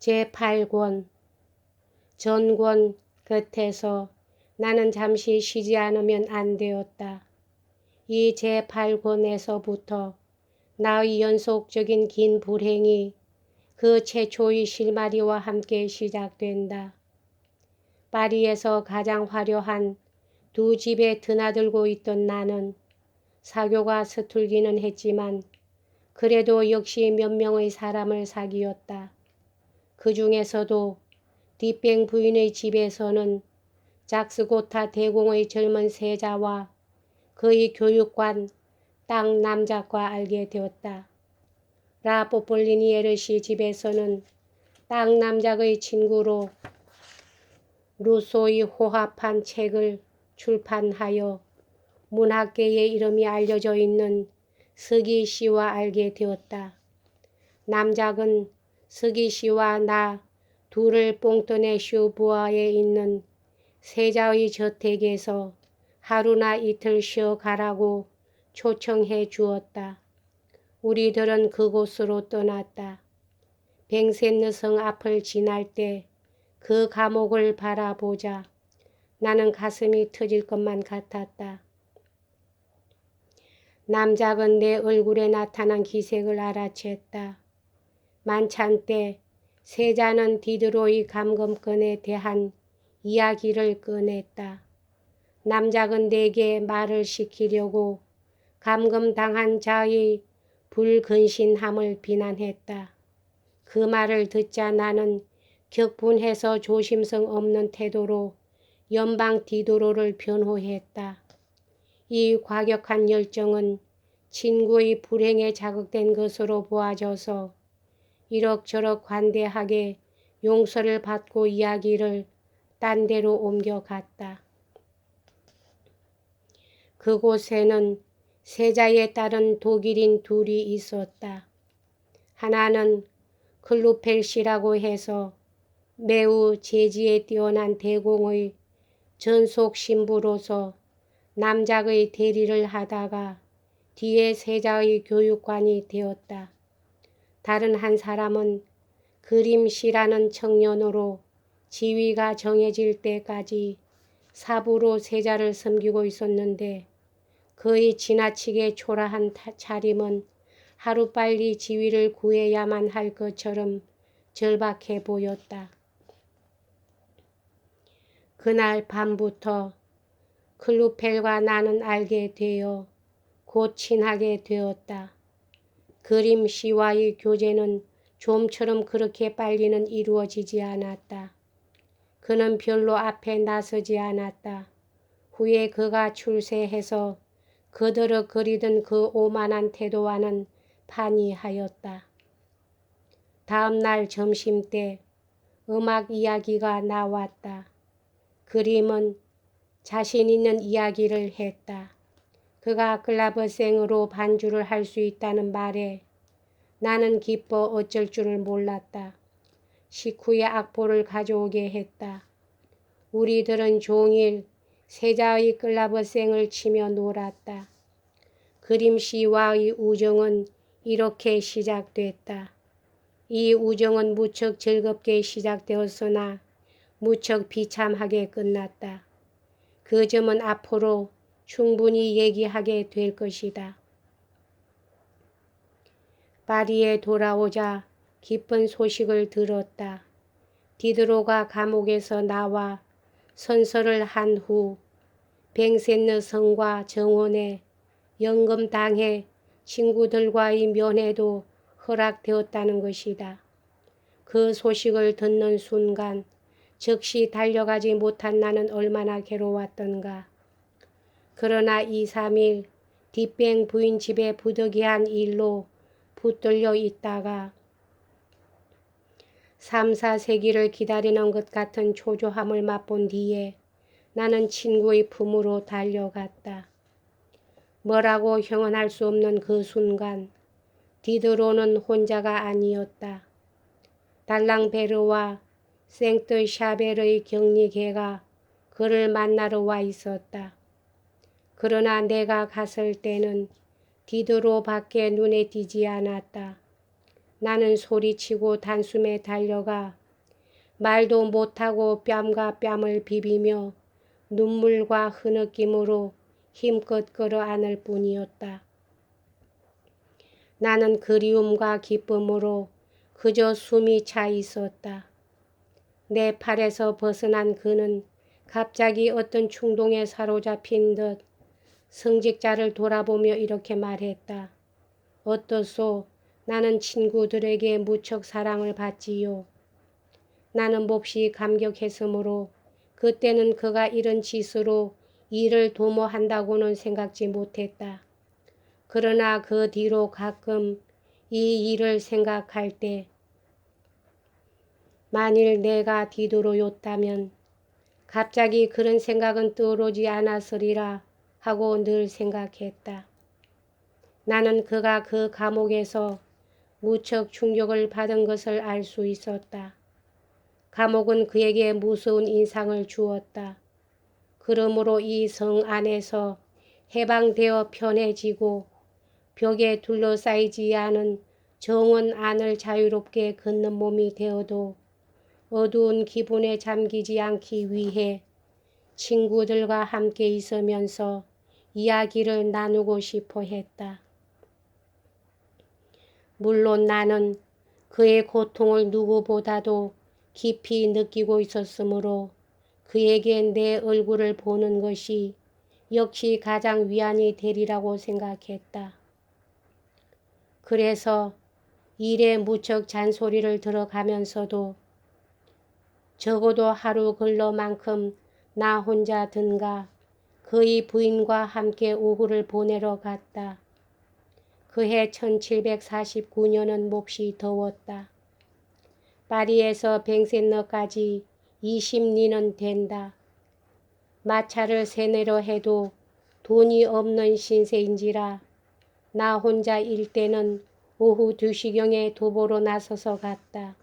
제8권 전권 곁에서 나는 잠시 쉬지 않으면 안 되었다. 이 제8권에서부터 나의 연속적인 긴 불행이 그 최초의 실마리와 함께 시작된다. 파리에서 가장 화려한 두 집에 드나들고 있던 나는 사교가 서툴기는 했지만 그래도 역시 몇 명의 사람을 사귀었다. 그 중에서도 뒷뱅 부인의 집에서는 작스고타 대공의 젊은 세자와 그의 교육관 땅 남작과 알게 되었다. 라 뽀폴리니 에르시 집에서는 땅 남작의 친구로 루소의 호합한 책을 출판하여 문학계에 이름이 알려져 있는 서기 씨와 알게 되었다. 남작은 서기 씨와 나 둘을 뽕떠네 슈부아에 있는 세자의 저택에서 하루나 이틀 쉬어 가라고 초청해 주었다. 우리들은 그곳으로 떠났다. 뱅센느성 앞을 지날 때 그 감옥을 바라보자 나는 가슴이 터질 것만 같았다. 남작은 내 얼굴에 나타난 기색을 알아챘다. 만찬 때 세자는 디드로의 감금권에 대한 이야기를 꺼냈다. 남작은 내게 말을 시키려고 감금당한 자의 불근신함을 비난했다. 그 말을 듣자 나는 격분해서 조심성 없는 태도로 연방 디드로를 변호했다. 이 과격한 열정은 친구의 불행에 자극된 것으로 보아져서 이럭저럭 관대하게 용서를 받고 이야기를 딴 데로 옮겨갔다. 그곳에는 세자에 따른 독일인 둘이 있었다. 하나는 클루펠 씨라고 해서 매우 재지에 뛰어난 대공의 전속 신부로서 남작의 대리를 하다가 뒤에 세자의 교육관이 되었다. 다른 한 사람은 그림 씨라는 청년으로 지위가 정해질 때까지 사부로 세자를 섬기고 있었는데 그의 지나치게 초라한 차림은 하루빨리 지위를 구해야만 할 것처럼 절박해 보였다. 그날 밤부터 클루펠과 나는 알게 되어 곧 친하게 되었다. 그림 씨와의 교제는 좀처럼 그렇게 빨리는 이루어지지 않았다. 그는 별로 앞에 나서지 않았다. 후에 그가 출세해서 거들거리던 그 오만한 태도와는 판이하였다. 다음 날 점심때 음악 이야기가 나왔다. 그림은 자신 있는 이야기를 했다. 그가 클라버생으로 반주를 할 수 있다는 말에 나는 기뻐 어쩔 줄을 몰랐다. 식후에 악보를 가져오게 했다. 우리들은 종일 세자의 클라버생을 치며 놀았다. 그림 씨와의 우정은 이렇게 시작됐다. 이 우정은 무척 즐겁게 시작되었으나 무척 비참하게 끝났다. 그 점은 앞으로 충분히 얘기하게 될 것이다. 파리에 돌아오자 기쁜 소식을 들었다. 디드로가 감옥에서 나와 선서를 한 후 뱅센느 성과 정원에 연금당해 친구들과의 면회도 허락되었다는 것이다. 그 소식을 듣는 순간 즉시 달려가지 못한 나는 얼마나 괴로웠던가. 그러나 2, 3일 뒷뱅 부인 집에 부득이한 일로 붙들려 있다가 3, 4세기를 기다리는 것 같은 초조함을 맛본 뒤에 나는 친구의 품으로 달려갔다. 뭐라고 형언할 수 없는 그 순간 디드로는 혼자가 아니었다. 달랑베르와 생트 샤벨의 격리개가 그를 만나러 와 있었다. 그러나 내가 갔을 때는 디드로 밖에 눈에 띄지 않았다. 나는 소리치고 단숨에 달려가 말도 못하고 뺨과 뺨을 비비며 눈물과 흐느낌으로 힘껏 끌어안을 뿐이었다. 나는 그리움과 기쁨으로 그저 숨이 차 있었다. 내 팔에서 벗어난 그는 갑자기 어떤 충동에 사로잡힌 듯 성직자를 돌아보며 이렇게 말했다. 어떠소? 나는 친구들에게 무척 사랑을 받지요. 나는 몹시 감격했으므로 그때는 그가 이런 짓으로 일을 도모한다고는 생각지 못했다. 그러나 그 뒤로 가끔 이 일을 생각할 때 만일 내가 뒤돌아였다면 갑자기 그런 생각은 떠오르지 않았으리라 하고 늘 생각했다. 나는 그가 그 감옥에서 무척 충격을 받은 것을 알 수 있었다. 감옥은 그에게 무서운 인상을 주었다. 그러므로 이 성 안에서 해방되어 편해지고 벽에 둘러싸이지 않은 정원 안을 자유롭게 걷는 몸이 되어도 어두운 기분에 잠기지 않기 위해 친구들과 함께 있으면서 이야기를 나누고 싶어 했다. 물론 나는 그의 고통을 누구보다도 깊이 느끼고 있었으므로 그에게 내 얼굴을 보는 것이 역시 가장 위안이 되리라고 생각했다. 그래서 일에 무척 잔소리를 들어가면서도 적어도 하루 근로만큼 나 혼자 든가 그의 부인과 함께 오후를 보내러 갔다. 그해 1749년은 몹시 더웠다. 파리에서 뱅센너까지 20리는 된다. 마차를 세내려 해도 돈이 없는 신세인지라 나 혼자 일 때는 오후 2시경에 도보로 나서서 갔다.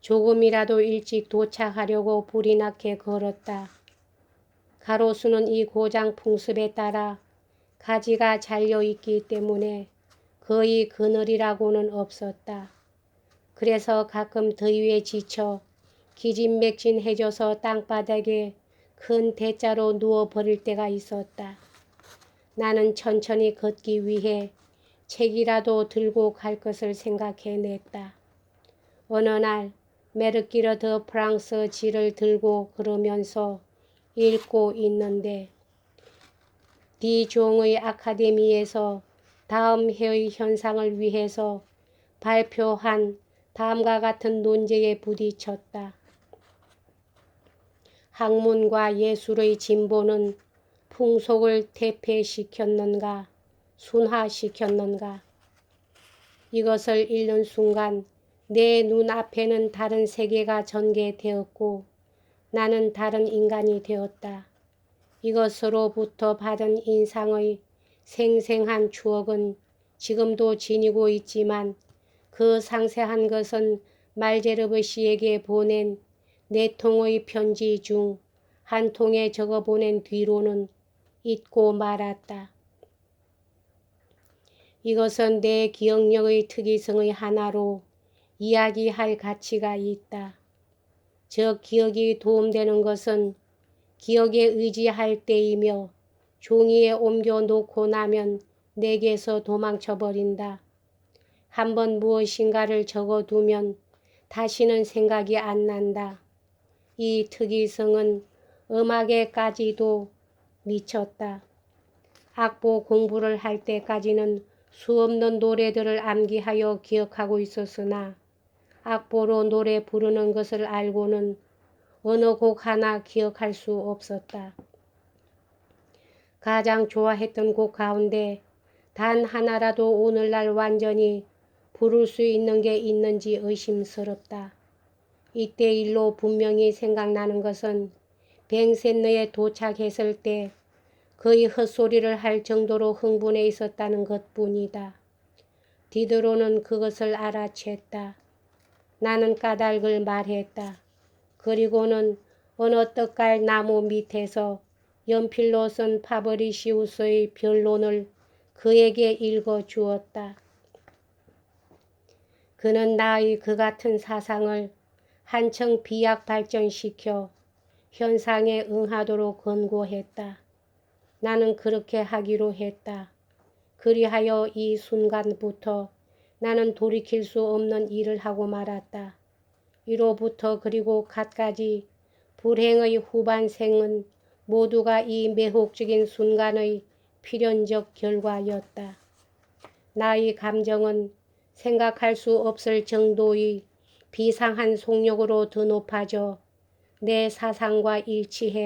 조금이라도 일찍 도착하려고 불이 나게 걸었다. 가로수는 이 고장 풍습에 따라 가지가 잘려있기 때문에 거의 그늘이라고는 없었다. 그래서 가끔 더위에 지쳐 기진맥진해져서 땅바닥에 큰 대자로 누워버릴 때가 있었다. 나는 천천히 걷기 위해 책이라도 들고 갈 것을 생각해냈다. 어느 날 메르키르 드 프랑스 지를 들고 그러면서 읽고 있는데 디종의 아카데미에서 다음 해의 현상을 위해서 발표한 다음과 같은 논제에 부딪혔다. 학문과 예술의 진보는 풍속을 퇴폐시켰는가 순화시켰는가. 이것을 읽는 순간 내 눈앞에는 다른 세계가 전개되었고 나는 다른 인간이 되었다. 이것으로부터 받은 인상의 생생한 추억은 지금도 지니고 있지만 그 상세한 것은 말제르브 씨에게 보낸 4통의 편지 중 한 통에 적어보낸 뒤로는 잊고 말았다. 이것은 내 기억력의 특이성의 하나로 이야기할 가치가 있다. 저 기억이 도움되는 것은 기억에 의지할 때이며 종이에 옮겨 놓고 나면 내게서 도망쳐버린다. 한번 무엇인가를 적어두면 다시는 생각이 안 난다. 이 특이성은 음악에까지도 미쳤다. 악보 공부를 할 때까지는 수없는 노래들을 암기하여 기억하고 있었으나 악보로 노래 부르는 것을 알고는 어느 곡 하나 기억할 수 없었다. 가장 좋아했던 곡 가운데 단 하나라도 오늘날 완전히 부를 수 있는 게 있는지 의심스럽다. 이때 일로 분명히 생각나는 것은 뱅센느에 도착했을 때 거의 헛소리를 할 정도로 흥분해 있었다는 것뿐이다. 디드로는 그것을 알아챘다. 나는 까닭을 말했다. 그리고는 어느 떡갈 나무 밑에서 연필로 쓴 파브리시우스의 변론을 그에게 읽어 주었다. 그는 나의 그 같은 사상을 한층 비약 발전시켜 현상에 응하도록 권고했다. 나는 그렇게 하기로 했다. 그리하여 이 순간부터 나는 돌이킬 수 없는 일을 하고 말았다. 이로부터 그리고 갖가지 불행의 후반생은 모두가 이 매혹적인 순간의 필연적 결과였다. 나의 감정은 생각할 수 없을 정도의 비상한 속력으로 더 높아져 내 사상과 일치해